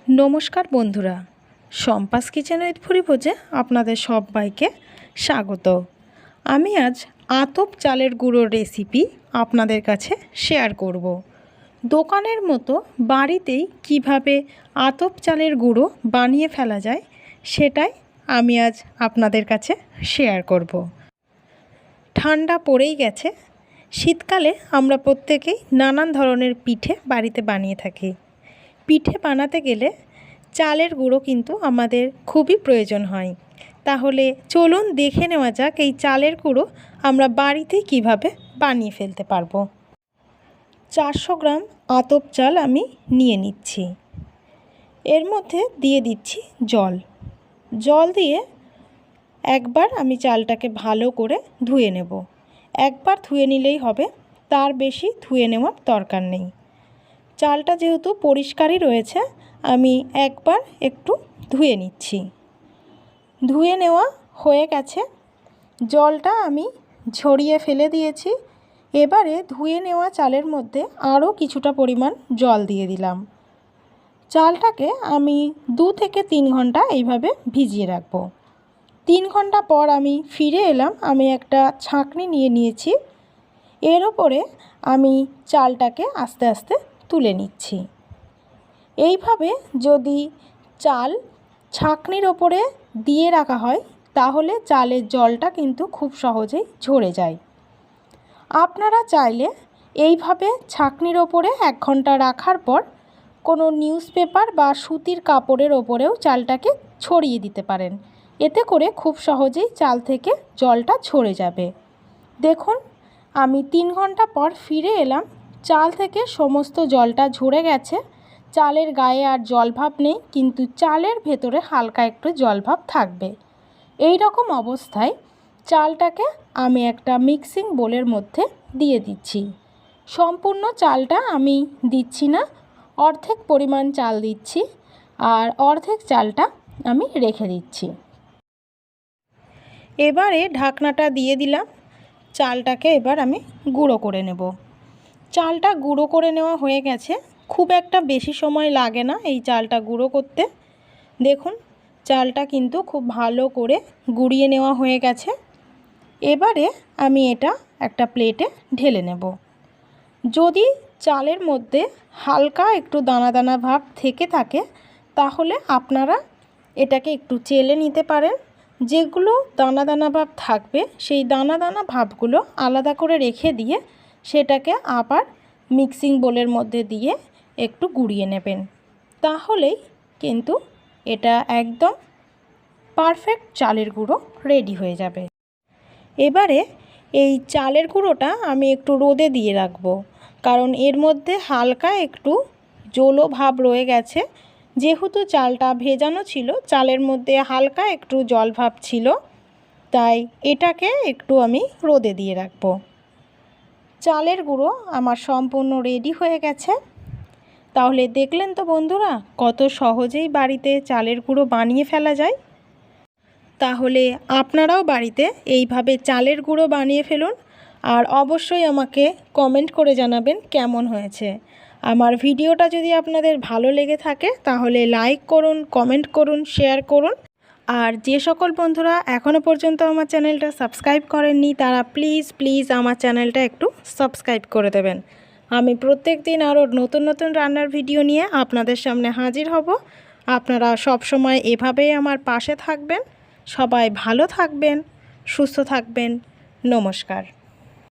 नमस्कार बंधुरा शम्पास kitchen with भुरिभोजे आपनादेर सबाइके स्वागत। आमी आज आतप चालेर गुड़ोर रेसिपि आपनादेर काछे शेयार करब। दोकानेर मतो बाड़ीतेई किभाबे आतप चालेर गुड़ो बानिये फेला जाय सेटाई आमी आज आपनादेर काछे शेयार करब। ठांडा पड़ेई गेछे, शीतकाले आमरा प्रत्येकेई नानान धरनेर पिठे बाड़ीते बानिये थाकि। पिठे बानाते गेले चालेर गुड़ो किन्तु आमादेर खूबई प्रयोजन हय। ताहले चलुन देखे नेওয়া যাক এই চালের গুঁড়ো আমরা বাড়িতেই কিভাবে বানিয়ে ফেলতে পারবো। 400 গ্রাম আতপ চাল আমি নিয়ে নিচ্ছি। এর মধ্যে দিয়ে দিচ্ছি জল। জল দিয়ে একবার আমি চালটাকে ভালো করে ধুয়ে নেব। একবার ধুয়ে নিলেই হবে, তার বেশি ধুয়ে নেওয়ার দরকার নেই। চালটা যেহেতু পরিষ্কারই রয়েছে আমি একবার একটু ধুয়ে নিচ্ছি। ধুয়ে নেওয়া হয়ে গেছে, জলটা আমি ঝরিয়ে ফেলে দিয়েছি। এবারে ধুয়ে নেওয়া চালের মধ্যে আরও কিছুটা পরিমাণ জল দিয়ে দিলাম। চালটাকে আমি 2 থেকে 3 ঘন্টা এইভাবে ভিজিয়ে রাখব। 3 ঘন্টা পর আমি ফিরে এলাম। আমি একটা ছাঁকনি নিয়ে নিয়েছি। এর ওপরে আমি চালটাকে আস্তে আস্তে তুলে নিচ্ছি। এইভাবে যদি চাল ছাঁকনির ওপরে দিয়ে রাখা হয় তাহলে চালের জলটা কিন্তু খুব সহজেই ঝরে যায়। আপনারা চাইলে এইভাবে ছাঁকনির ওপরে 1 ঘন্টা রাখার পর কোনো নিউজপেপার বা সুতির কাপড়ের ওপরেও চালটাকে ছড়িয়ে দিতে পারেন। এতে করে খুব সহজেই চাল থেকে জলটা ঝরে যাবে। দেখুন, আমি 3 ঘন্টা পর ফিরে এলাম। চাল থেকে সমস্ত জলটা ঝরে গেছে। চালের গায়ে আর জলভাব নেই, কিন্তু চালের ভেতরে হালকা একটু জলভাব থাকবে। এই রকম অবস্থায় চালটাকে আমি একটা মিক্সিং বোলের মধ্যে দিয়ে দিচ্ছি। সম্পূর্ণ চালটা আমি দিচ্ছি না, অর্ধেক পরিমাণ চাল দিচ্ছি আর অর্ধেক চালটা আমি রেখে দিচ্ছি। এবারে ঢাকনাটা দিয়ে দিলাম। চালটাকে এবার আমি গুঁড়ো করে নেব। চালটা গুঁড়ো করে নেওয়া হয়ে গেছে। খুব একটা বেশি সময় লাগে না এই চালটা গুঁড়ো করতে। দেখুন, চালটা কিন্তু খুব ভালো করে গুঁড়িয়ে নেওয়া হয়ে গেছে। এবারে আমি এটা একটা প্লেটে ঢেলে নেব। যদি চালের মধ্যে হালকা একটু দানা দানা ভাব থেকে থাকে তাহলে আপনারা এটাকে একটু চেলে নিতে পারেন। যেগুলো দানা দানা ভাব থাকবে সেই দানা দানা ভাবগুলো আলাদা করে রেখে দিয়ে সেটাকে আবার মিক্সিং বোলের মধ্যে দিয়ে একটু গুঁড়িয়ে নেবেন। তাহলেই কিন্তু এটা একদম পারফেক্ট চালের গুঁড়ো রেডি হয়ে যাবে। এবারে এই চালের গুঁড়োটা আমি একটু রোদে দিয়ে রাখব, কারণ এর মধ্যে হালকা একটু জলো ভাব রয়ে গেছে। যেহেতু চালটা ভেজানো ছিল, চালের মধ্যে হালকা একটু জল ভাব ছিল, তাই এটাকে একটু আমি রোদে দিয়ে রাখব। চালের গুঁড়ো আমার সম্পূর্ণ রেডি হয়ে গেছে। তাহলে দেখলেন তো বন্ধুরা, কত সহজেই বাড়িতে চালের গুঁড়ো বানিয়ে ফেলা যায়। তাহলে আপনারাও বাড়িতে এইভাবে চালের গুঁড়ো বানিয়ে ফেলুন আর অবশ্যই আমাকে কমেন্ট করে জানাবেন কেমন হয়েছে। আমার ভিডিওটা যদি আপনাদের ভালো লেগে থাকে তাহলে লাইক করুন, কমেন্ট করুন, শেয়ার করুন। আর যে সকল বন্ধুরা এখনও পর্যন্ত আমার চ্যানেলটা সাবস্ক্রাইব করেননি তারা প্লিজ আমার চ্যানেলটা একটু সাবস্ক্রাইব করে দেবেন। আমি প্রত্যেক দিন আরও নতুন নতুন রান্নার ভিডিও নিয়ে আপনাদের সামনে হাজির হব। আপনারা সব সময় এভাবেই আমার পাশে থাকবেন। সবাই ভালো থাকবেন, সুস্থ থাকবেন। নমস্কার।